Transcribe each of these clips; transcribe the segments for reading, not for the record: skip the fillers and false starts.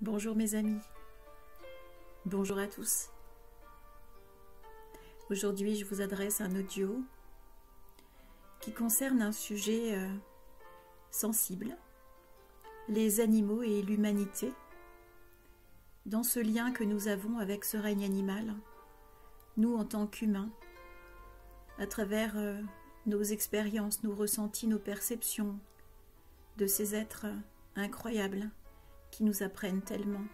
Bonjour mes amis, bonjour à tous. Aujourd'hui je vous adresse un audio qui concerne un sujet sensible, les animaux et l'humanité, dans ce lien que nous avons avec ce règne animal, nous en tant qu'humains, à travers nos expériences, nos ressentis, nos perceptions de ces êtres incroyables qui nous apprennent tellement.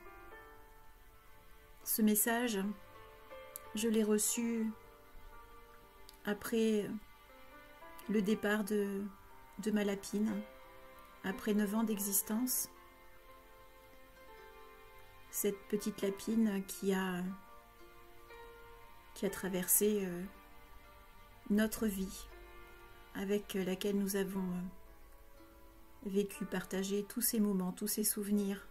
Ce message, je l'ai reçu après le départ de ma lapine, après 9 ans d'existence. Cette petite lapine qui a traversé notre vie, avec laquelle nous avons vécu, partagé tous ces moments, tous ces souvenirs.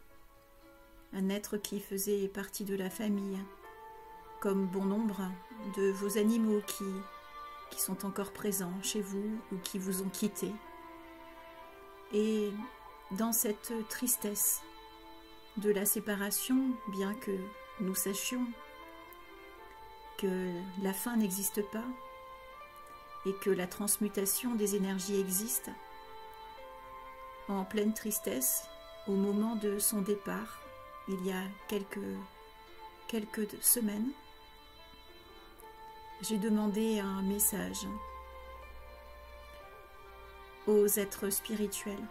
Un être qui faisait partie de la famille, comme bon nombre de vos animaux qui sont encore présents chez vous ou qui vous ont quitté. Et dans cette tristesse de la séparation, bien que nous sachions que la fin n'existe pas et que la transmutation des énergies existe, en pleine tristesse, au moment de son départ, il y a quelques semaines, j'ai demandé un message aux êtres spirituels.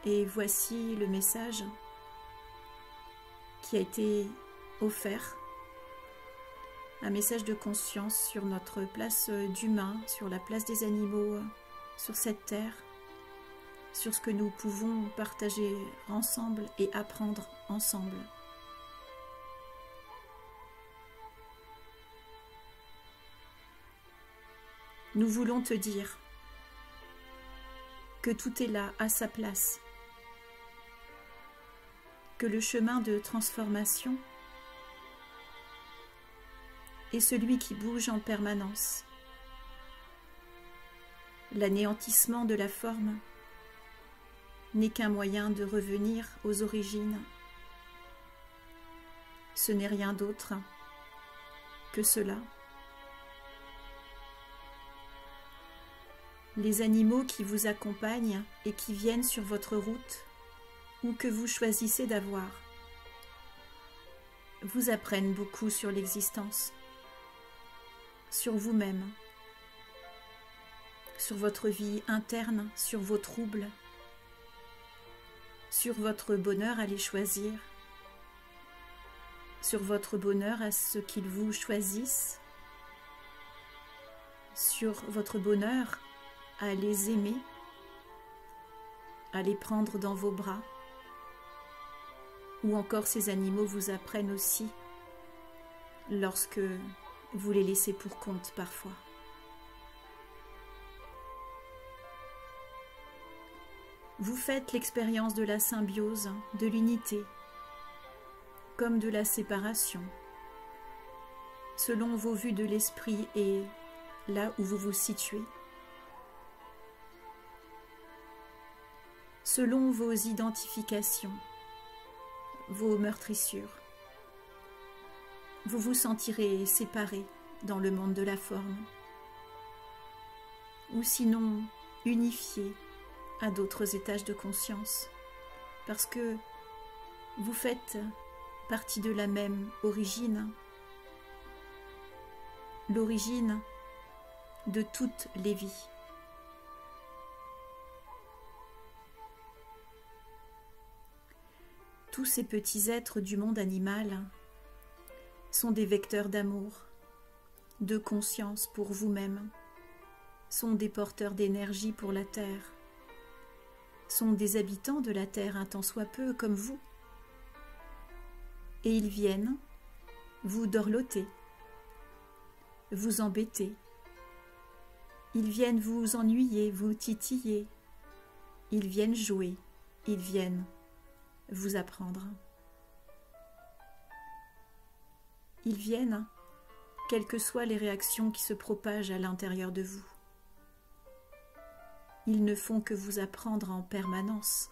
Et voici le message qui a été offert, un message de conscience sur notre place d'humain, sur la place des animaux, sur cette terre, sur ce que nous pouvons partager ensemble et apprendre ensemble. Nous voulons te dire que tout est là à sa place, que le chemin de transformation est celui qui bouge en permanence. L'anéantissement de la forme n'est qu'un moyen de revenir aux origines. Ce n'est rien d'autre que cela. Les animaux qui vous accompagnent et qui viennent sur votre route ou que vous choisissez d'avoir vous apprennent beaucoup sur l'existence, sur vous-même, sur votre vie interne, sur vos troubles, sur votre bonheur à les choisir, sur votre bonheur à ce qu'ils vous choisissent, sur votre bonheur à les aimer, à les prendre dans vos bras, ou encore ces animaux vous apprennent aussi lorsque vous les laissez pour compte parfois. Vous faites l'expérience de la symbiose, de l'unité, comme de la séparation, selon vos vues de l'esprit et là où vous vous situez, selon vos identifications, vos meurtrissures. Vous vous sentirez séparés dans le monde de la forme, ou sinon unifiés à d'autres étages de conscience, parce que vous faites partie de la même origine, l'origine de toutes les vies. Tous ces petits êtres du monde animal sont des vecteurs d'amour, de conscience pour vous-même, sont des porteurs d'énergie pour la terre, sont des habitants de la terre un tant soit peu comme vous. Et ils viennent vous dorloter, vous embêter. Ils viennent vous ennuyer, vous titiller. Ils viennent jouer, ils viennent vous apprendre. Ils viennent, quelles que soient les réactions qui se propagent à l'intérieur de vous. Ils ne font que vous apprendre en permanence.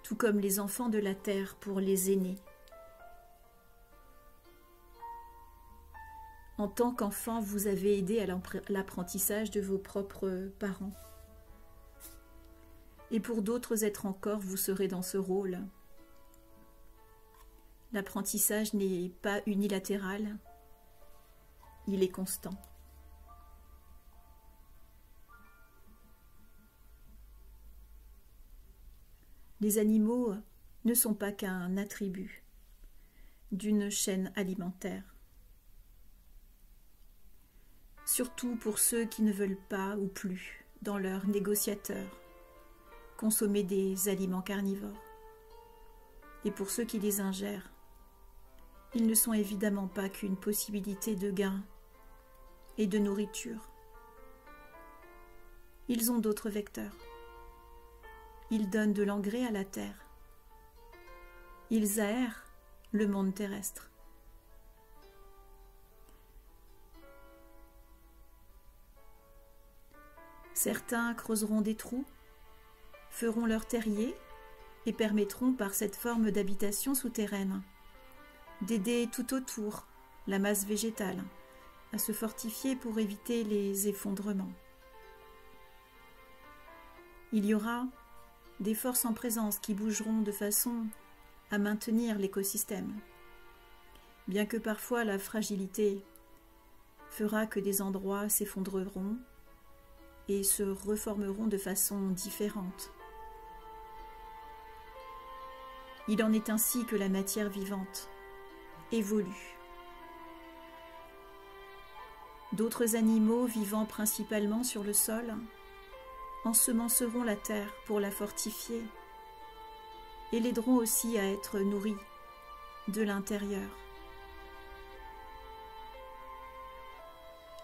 tout comme les enfants de la terre pour les aînés. En tant qu'enfant, vous avez aidé à l'apprentissage de vos propres parents. Et pour d'autres êtres encore, vous serez dans ce rôle. L'apprentissage n'est pas unilatéral, il est constant. Les animaux ne sont pas qu'un attribut d'une chaîne alimentaire. Surtout pour ceux qui ne veulent pas ou plus, dans leur négociateur, consommer des aliments carnivores. Et pour ceux qui les ingèrent, ils ne sont évidemment pas qu'une possibilité de gain et de nourriture. Ils ont d'autres vecteurs. Ils donnent de l'engrais à la terre. Ils aèrent le monde terrestre. Certains creuseront des trous, feront leur terrier et permettront par cette forme d'habitation souterraine d'aider tout autour la masse végétale à se fortifier pour éviter les effondrements. Il y aura des forces en présence qui bougeront de façon à maintenir l'écosystème, bien que parfois la fragilité fera que des endroits s'effondreront et se reformeront de façon différente. Il en est ainsi que la matière vivante évolue. D'autres animaux vivant principalement sur le sol ensemenceront la terre pour la fortifier et l'aideront aussi à être nourris de l'intérieur.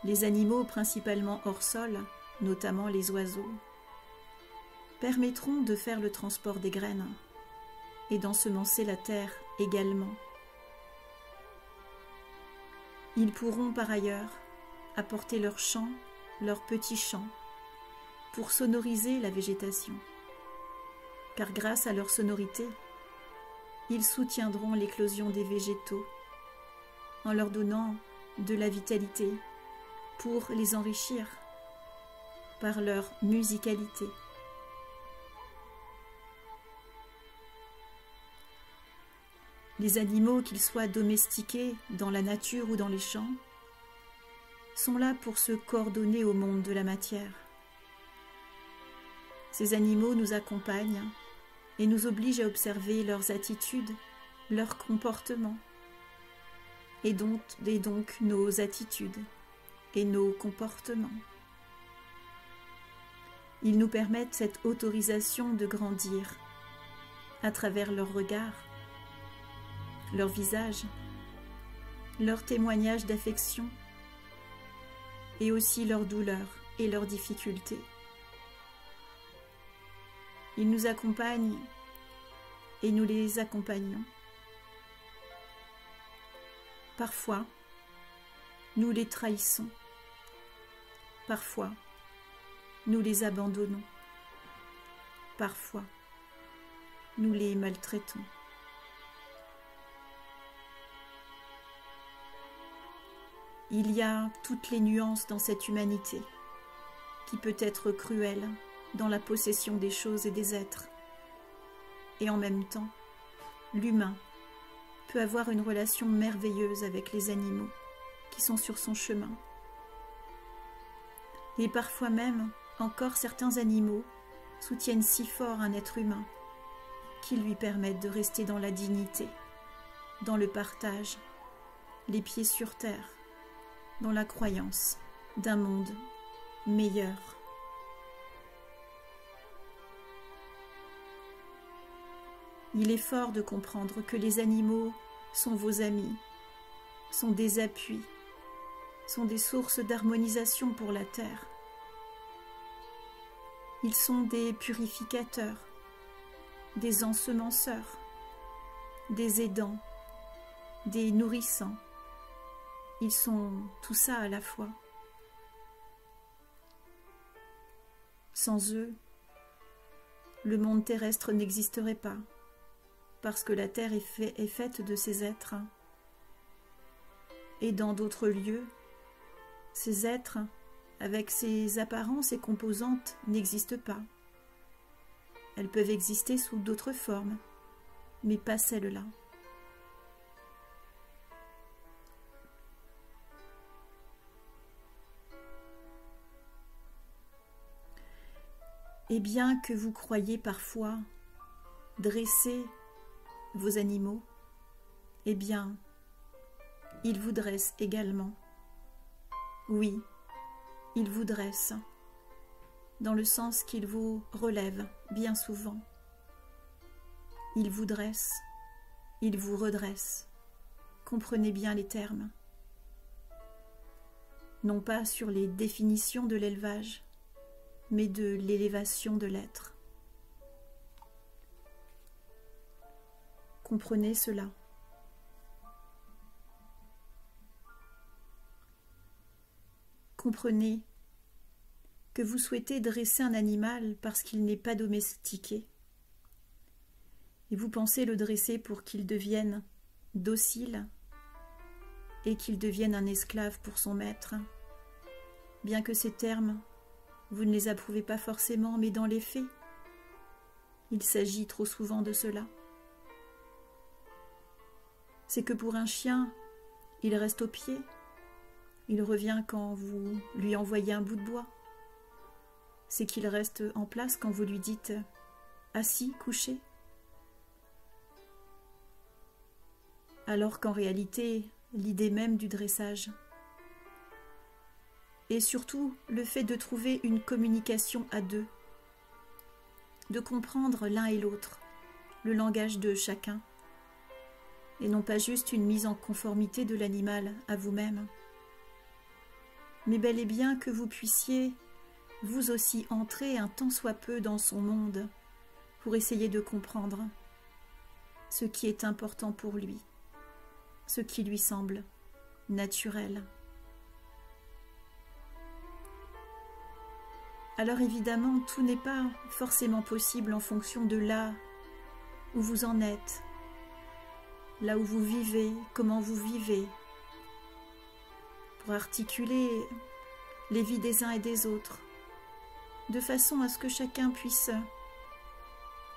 Les animaux principalement hors sol, notamment les oiseaux, permettront de faire le transport des graines et d'ensemencer la terre également. Ils pourront par ailleurs apporter leurs chants, leurs petits chants, pour sonoriser la végétation, car grâce à leur sonorité, ils soutiendront l'éclosion des végétaux en leur donnant de la vitalité pour les enrichir par leur musicalité. Les animaux, qu'ils soient domestiqués dans la nature ou dans les champs, sont là pour se coordonner au monde de la matière. Ces animaux nous accompagnent et nous obligent à observer leurs attitudes, leurs comportements, et donc nos attitudes et nos comportements. Ils nous permettent cette autorisation de grandir à travers leur regard, leur visage, leur témoignage d'affection et aussi leurs douleurs et leurs difficultés. Ils nous accompagnent et nous les accompagnons. Parfois, nous les trahissons. Parfois, nous les abandonnons. Parfois, nous les maltraitons. Il y a toutes les nuances dans cette humanité, qui peut être cruelle dans la possession des choses et des êtres. Et en même temps, l'humain peut avoir une relation merveilleuse avec les animaux qui sont sur son chemin. Et parfois même, encore certains animaux soutiennent si fort un être humain qu'ils lui permettent de rester dans la dignité, dans le partage, les pieds sur terre, dans la croyance d'un monde meilleur. Il est fort de comprendre que les animaux sont vos amis, sont des appuis, sont des sources d'harmonisation pour la terre. Ils sont des purificateurs, des ensemenceurs, des aidants, des nourrissants. Ils sont tout ça à la fois. Sans eux, le monde terrestre n'existerait pas, parce que la Terre est faite de ces êtres. Et dans d'autres lieux, ces êtres, avec ces apparences et composantes, n'existent pas. Elles peuvent exister sous d'autres formes, mais pas celle-là. Et bien que vous croyiez parfois dresser vos animaux, eh bien, ils vous dressent également. Oui, ils vous dressent, dans le sens qu'ils vous relèvent bien souvent. Ils vous dressent, ils vous redressent. Comprenez bien les termes. Non pas sur les définitions de l'élevage, mais de l'élévation de l'être. Comprenez cela. Comprenez que vous souhaitez dresser un animal parce qu'il n'est pas domestiqué. Et vous pensez le dresser pour qu'il devienne docile et qu'il devienne un esclave pour son maître. Bien que ces termes, vous ne les approuvez pas forcément, mais dans les faits, il s'agit trop souvent de cela. C'est que pour un chien, il reste au pied, il revient quand vous lui envoyez un bout de bois. C'est qu'il reste en place quand vous lui dites « assis, couché ». Alors qu'en réalité, l'idée même du dressage et surtout le fait de trouver une communication à deux, de comprendre l'un et l'autre, le langage de chacun, et non pas juste une mise en conformité de l'animal à vous-même, mais bel et bien que vous puissiez vous aussi entrer un tant soit peu dans son monde pour essayer de comprendre ce qui est important pour lui, ce qui lui semble naturel. Alors évidemment, tout n'est pas forcément possible en fonction de là où vous en êtes, là où vous vivez, comment vous vivez, pour articuler les vies des uns et des autres, de façon à ce que chacun puisse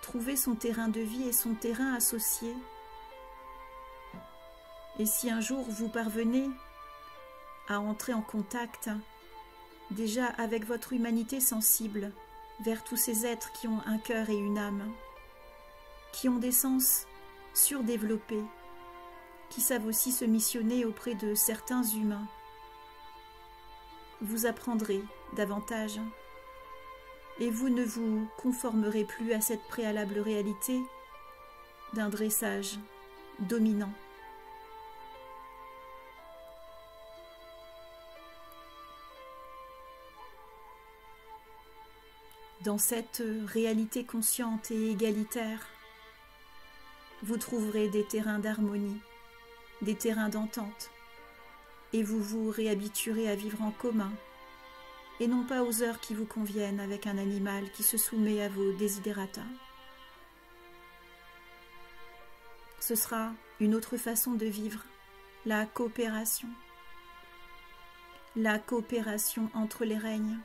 trouver son terrain de vie et son terrain associé. Et si un jour vous parvenez à entrer en contact déjà avec votre humanité sensible vers tous ces êtres qui ont un cœur et une âme, qui ont des sens surdéveloppés, qui savent aussi se missionner auprès de certains humains, vous apprendrez davantage et vous ne vous conformerez plus à cette préalable réalité d'un dressage dominant. Dans cette réalité consciente et égalitaire, vous trouverez des terrains d'harmonie, des terrains d'entente, et vous vous réhabituerez à vivre en commun, et non pas aux heures qui vous conviennent avec un animal qui se soumet à vos desiderata. Ce sera une autre façon de vivre, la coopération entre les règnes,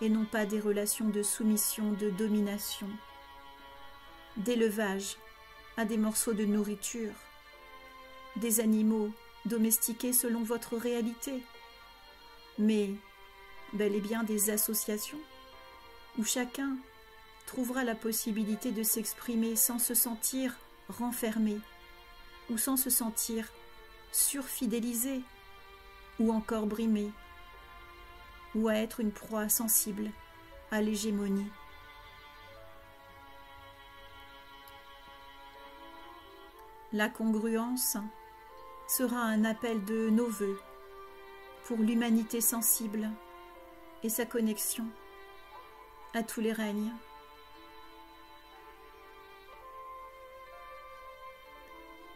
et non pas des relations de soumission, de domination, d'élevage à des morceaux de nourriture, des animaux domestiqués selon votre réalité, mais bel et bien des associations où chacun trouvera la possibilité de s'exprimer sans se sentir renfermé ou sans se sentir surfidélisé ou encore brimé, ou à être une proie sensible à l'hégémonie. La congruence sera un appel de nos vœux pour l'humanité sensible et sa connexion à tous les règnes.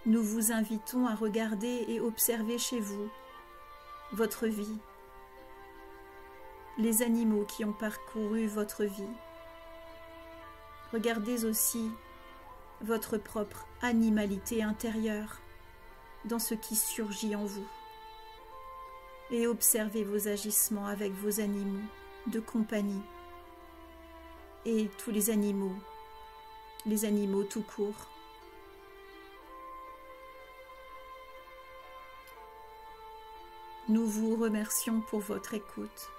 Nous vous invitons à regarder et observer chez vous votre vie, les animaux qui ont parcouru votre vie, Regardez aussi votre propre animalité intérieure dans ce qui surgit en vous. Et observez vos agissements avec vos animaux de compagnie et tous les animaux tout court. Nous vous remercions pour votre écoute.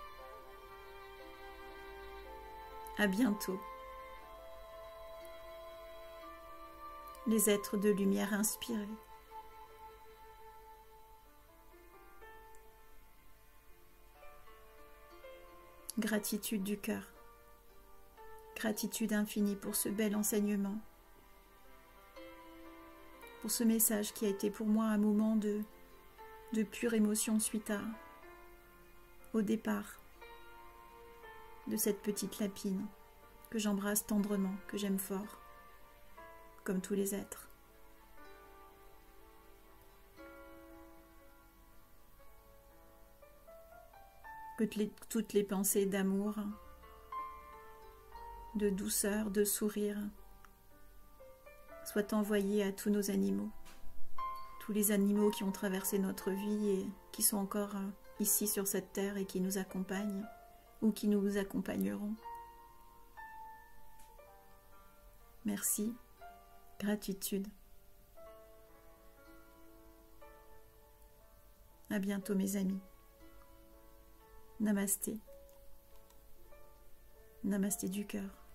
À bientôt. Les êtres de lumière inspirés. Gratitude du cœur. Gratitude infinie pour ce bel enseignement. Pour ce message qui a été pour moi un moment de pure émotion suite au départ de cette petite lapine que j'embrasse tendrement, que j'aime fort, comme tous les êtres. Que toutes les pensées d'amour, de douceur, de sourire soient envoyées à tous nos animaux, tous les animaux qui ont traversé notre vie et qui sont encore ici sur cette terre et qui nous accompagnent ou qui nous accompagneront. Merci, gratitude. À bientôt mes amis. Namasté. Namasté du cœur.